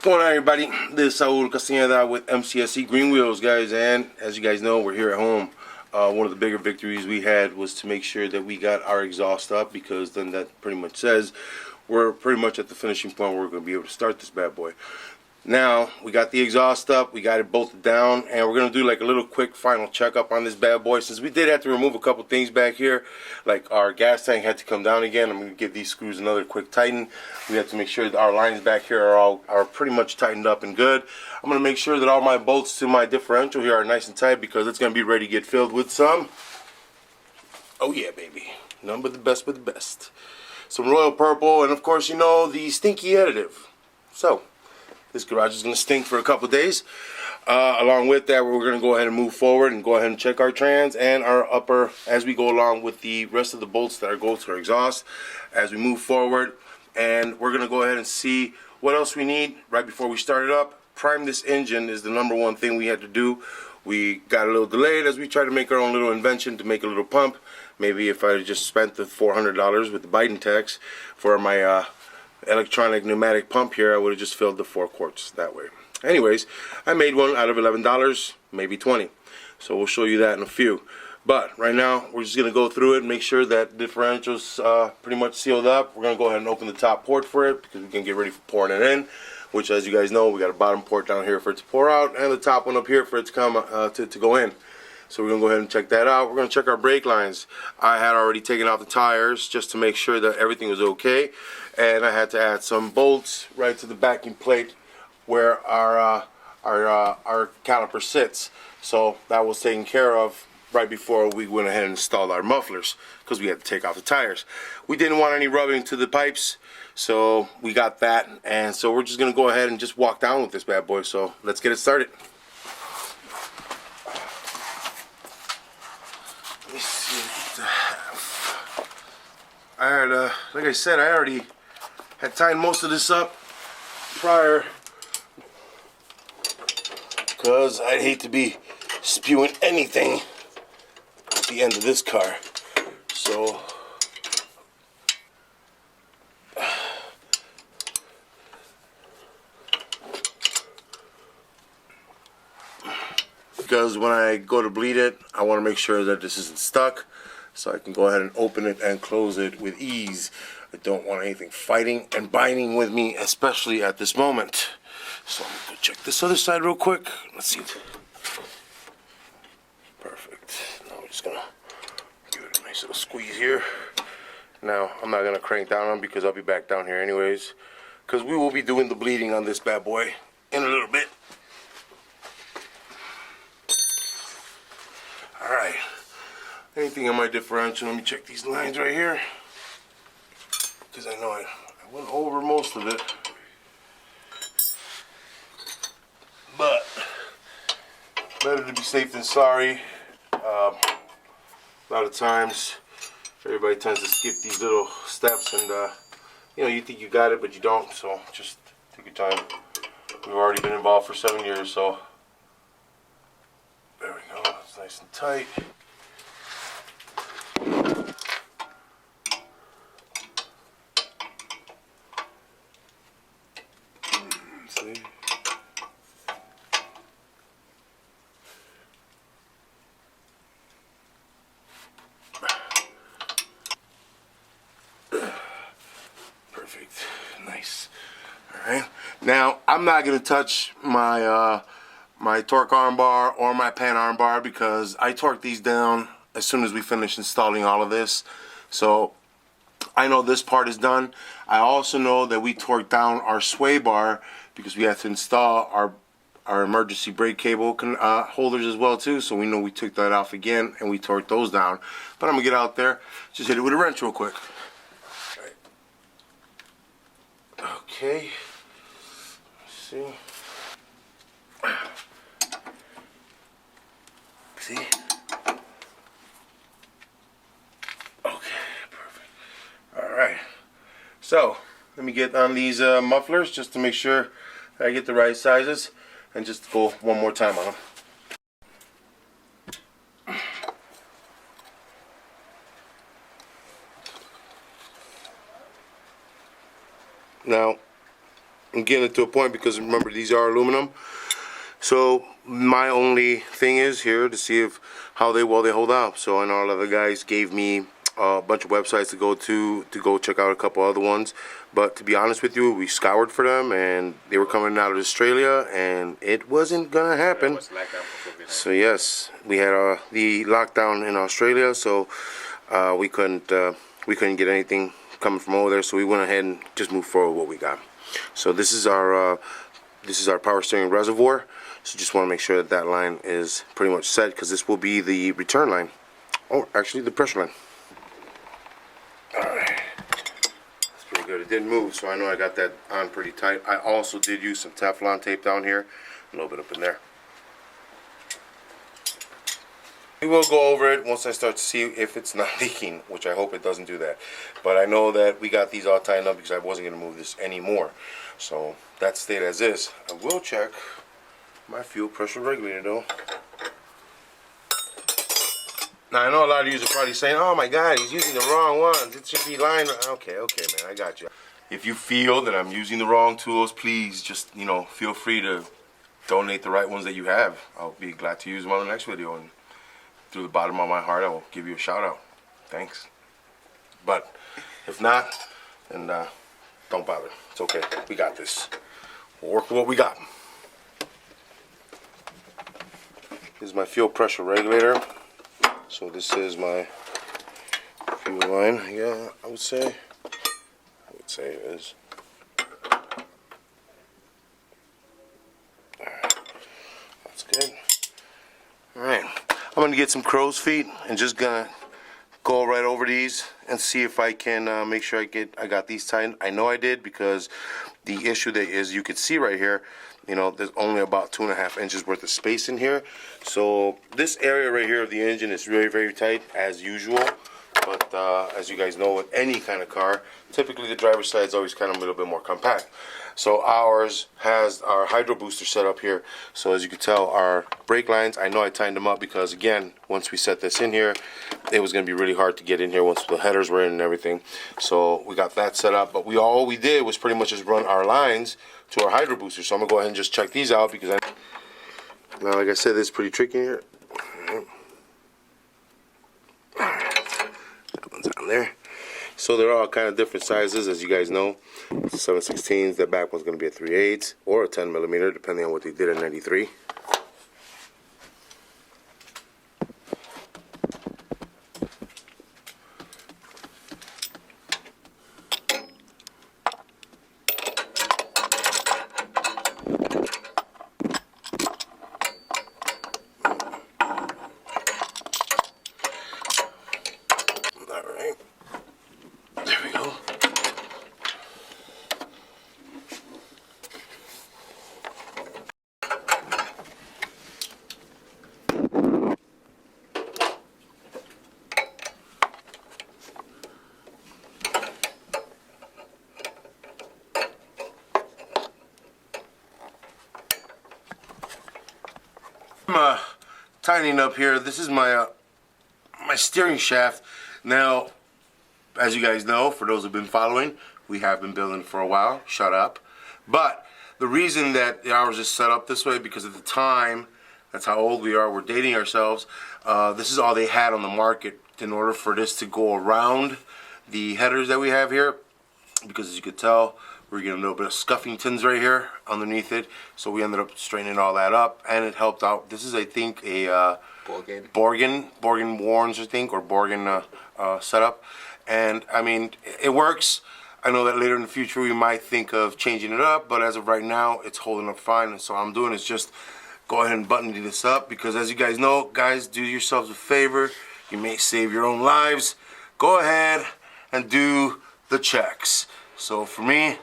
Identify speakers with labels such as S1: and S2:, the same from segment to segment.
S1: Going on, everybody? This is Saul Castañeda with MCSC Green Wheels, guys, and as you guys know, we're here at home. One of the bigger victories we had was to make sure that we got our exhaust up, because then that pretty much says we're pretty much at the finishing point where we're going to be able to start this bad boy. Now, we got the exhaust up, we got it bolted down, and we're going to do like a little quick final checkup on this bad boy. Since we did have to remove a couple things back here, like our gas tank had to come down again. I'm going to give these screws another quick tighten. We have to make sure that our lines back here are pretty much tightened up and good. I'm going to make sure that all my bolts to my differential here are nice and tight, because it's going to be ready to get filled with some, oh yeah baby, none but the best with the best. Some royal purple, and of course, you know, the stinky additive. So this garage is going to stink for a couple days. Along with that, we're going to go ahead and move forward and go ahead and check our trans and our upper as we go along with the rest of the bolts that go to our exhaust as we move forward. And we're going to go ahead and see what else we need right before we start it up. Prime this engine is the #1 thing we had to do. We got a little delayed as we tried to make our own little invention to make a little pump. Maybe if I had just spent the $400 with the Biden tax for my electronic pneumatic pump here, I would have just filled the 4 quarts that way. Anyways, I made one out of $11, maybe 20. So we'll show you that in a few. But right now, we're just going to go through it and make sure that the differential's pretty much sealed up. We're going to go ahead and open the top port for it, because we can get ready for pouring it in. Which, as you guys know, we got a bottom port down here for it to pour out, and the top one up here for it to come to go in. So we're going to go ahead and check that out. We're going to check our brake lines. I had already taken out the tires just to make sure that everything was okay. And I had to add some bolts right to the backing plate where our caliper sits. So that was taken care of right before we went ahead and installed our mufflers, because we had to take off the tires. We didn't want any rubbing to the pipes, so we got that. And so we're just going to go ahead and just walk down with this bad boy. So let's get it started. I had, like I said, I already had tightened most of this up prior, because I'd hate to be spewing anything at the end of this car. So because when I go to bleed it, I want to make sure that this isn't stuck, so I can go ahead and open it and close it with ease. I don't want anything fighting and binding with me, especially at this moment. So I'm going to check this other side real quick. Let's see. Perfect. Now we're just going to give it a nice little squeeze here. Now, I'm not going to crank down on, because I'll be back down here anyways, because we will be doing the bleeding on this bad boy in a little bit. Alright. Anything on my differential, let me check these lines right here, because I know I went over most of it, but better to be safe than sorry. A lot of times everybody tends to skip these little steps, and you know, you think you got it but you don't, so just take your time. We've already been involved for 7 years, so there we go. It's nice and tight. Perfect. Nice. Alright. Now, I'm not going to touch my my torque armbar or my pan armbar, because I torque these down as soon as we finish installing all of this. So I know this part is done. I also know that we torqued down our sway bar, because we have to install our emergency brake cable holders as well too. So we know we took that off again and we torqued those down. But I'm gonna get out there, just hit it with a wrench real quick. All right. Okay. Let's see. See? Okay, perfect. Alright. So, let me get on these mufflers just to make sure I get the right sizes, and just go one more time on them. Now, I'm getting it to a point because remember these are aluminum. So my only thing is here to see if how well they hold out. So I know a lot of the guys gave me a bunch of websites to go check out a couple other ones, but to be honest with you, we scoured for them and they were coming out of Australia and it wasn't gonna happen. So yes, we had the lockdown in Australia, so we couldn't get anything coming from over there, so we went ahead and just moved forward with what we got. So this is our power steering reservoir. So just want to make sure that that line is pretty much set, because this will be the return line, or actually the pressure line. Alright, that's pretty good. It didn't move, so I know I got that on pretty tight. I also did use some Teflon tape down here, a little bit up in there. We will go over it once I start to see if it's not leaking, which I hope it doesn't do that. But I know that we got these all tightened up because I wasn't going to move this anymore. So that stayed as is. I will check my fuel pressure regulator though. Now I know a lot of you are probably saying, oh my god, he's using the wrong ones. It should be line. Okay, man, I got you. If you feel that I'm using the wrong tools, please just, feel free to donate the right ones that you have. I'll be glad to use them on the next video, and through the bottom of my heart I will give you a shout out. Thanks. But if not, then don't bother. It's okay. We got this. We'll work with what we got. This is my fuel pressure regulator. So this is my fuel line. Yeah, I would say it is. That's good. Alright. I'm going to get some crow's feet and just gonna go right over these and see if I can make sure I got these tightened. I know I did, because the issue that is, you could see right here, there's only about 2.5 inches worth of space in here. So this area right here of the engine is very, very tight as usual. But as you guys know, with any kind of car, typically the driver's side is always kind of a little bit more compact. So ours has our hydro booster set up here. So as you can tell, our brake lines, I know I tightened them up because, again, once we set this in here, it was going to be really hard to get in here once the headers were in and everything. So we got that set up. But all we did was pretty much just run our lines to our hydro booster. So I'm going to go ahead and just check these out, because now, like I said, this is pretty tricky here. That one's on there. So they're all kind of different sizes, as you guys know. 7/16s, the back one's going to be a 3/8 or a 10mm, depending on what they did in '93. I'm tightening up here. This is my my steering shaft. Now, as you guys know, for those who've been following, we have been building for a while. Shut up. But the reason that ours is set up this way, because at the time, that's how old we are, we're dating ourselves, this is all they had on the market in order for this to go around the headers that we have here. Because as you could tell, we're getting a little bit of scuffingtons right here underneath it, so we ended up straightening all that up, and it helped out. This is, I think, a Borgen Warns, I think, or Borgen setup, and I mean, it works. I know that later in the future we might think of changing it up, but as of right now, it's holding up fine. And so all I'm doing is just go ahead and button this up, because as you guys know, guys, do yourselves a favor. You may save your own lives. Go ahead and do the checks. So for me,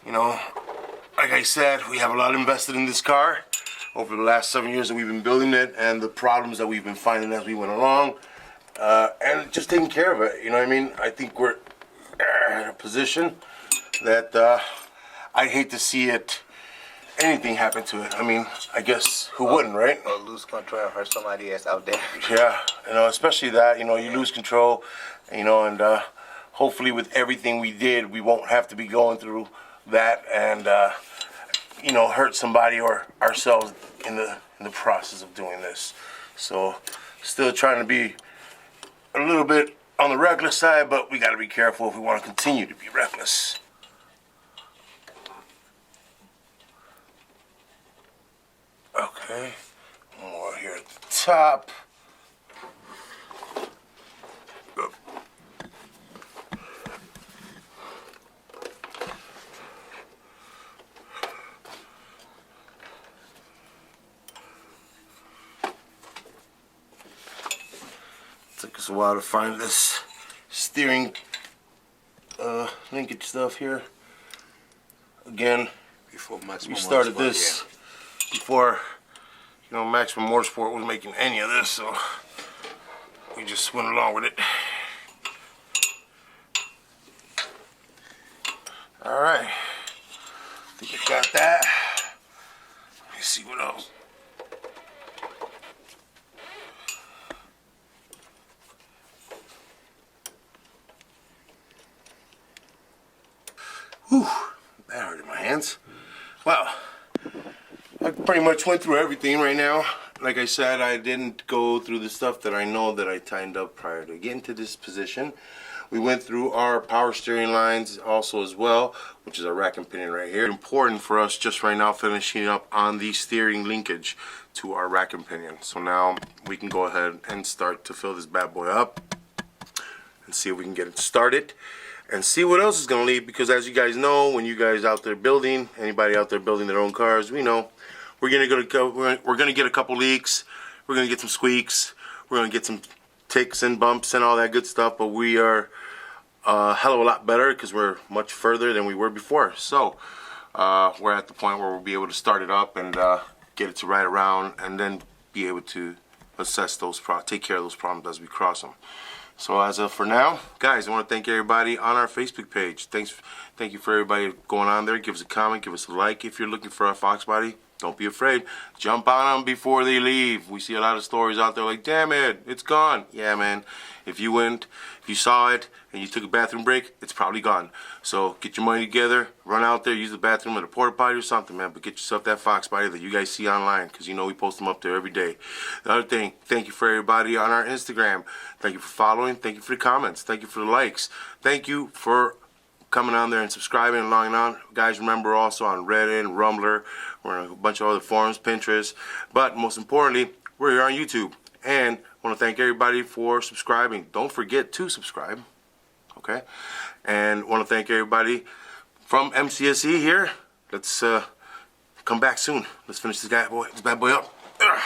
S1: like I said, we have a lot invested in this car over the last 7 years that we've been building it, and the problems that we've been finding as we went along, and just taking care of it. You know what I mean? I think we're in a position that I'd hate to see anything happen to it. I mean, I guess who wouldn't, right?
S2: Or lose control and hurt somebody else out there.
S1: Yeah, especially that, you lose control, and hopefully with everything we did, we won't have to be going through that, and you know, hurt somebody or ourselves in the process of doing this. So still trying to be a little bit on the reckless side, but we got to be careful if we want to continue to be reckless. Okay, more here at the top. Took us a while to find this steering linkage stuff here. Again,
S2: Before Maximum
S1: we started
S2: Motorsport,
S1: this before, you know, Maximum Motorsport was making any of this, so we just went along with it. All right, I think I got that. Let me see what else. Whew, that hurt in my hands. Well, I pretty much went through everything right now. Like I said, I didn't go through the stuff that I know that I tightened up prior to getting to this position. We went through our power steering lines also as well, which is our rack and pinion right here. Important for us just right now finishing up on the steering linkage to our rack and pinion. So now we can go ahead and start to fill this bad boy up and see if we can get it started. And see what else is going to leave, because as you guys know, when you guys out there building, anybody out there building their own cars, we know we're going to get a couple leaks, we're going to get some squeaks, we're going to get some ticks and bumps and all that good stuff, but we are a hell of a lot better because we're much further than we were before. So we're at the point where we'll be able to start it up and get it to ride around, and then be able to assess those take care of those problems as we cross them. So as of for now, guys, I want to thank everybody on our Facebook page. Thank you for everybody going on there. Give us a comment, give us a like. If you're looking for a Foxbody, don't be afraid. Jump on them before they leave. We see a lot of stories out there like, damn it, it's gone. Yeah, man. If you saw it, and you took a bathroom break, it's probably gone. So get your money together, run out there, use the bathroom at a porta potty or something, man. But get yourself that Foxbody that you guys see online, because you know we post them up there every day. The other thing, thank you for everybody on our Instagram. Thank you for following. Thank you for the comments. Thank you for the likes. Thank you for coming on there and subscribing and logging on. Guys, remember also on Reddit and Rumbler. We're on a bunch of other forums, Pinterest. But most importantly, we're here on YouTube. And I want to thank everybody for subscribing. Don't forget to subscribe. Okay? And I want to thank everybody from MCSE here. Let's come back soon. Let's finish this bad boy up. Ugh.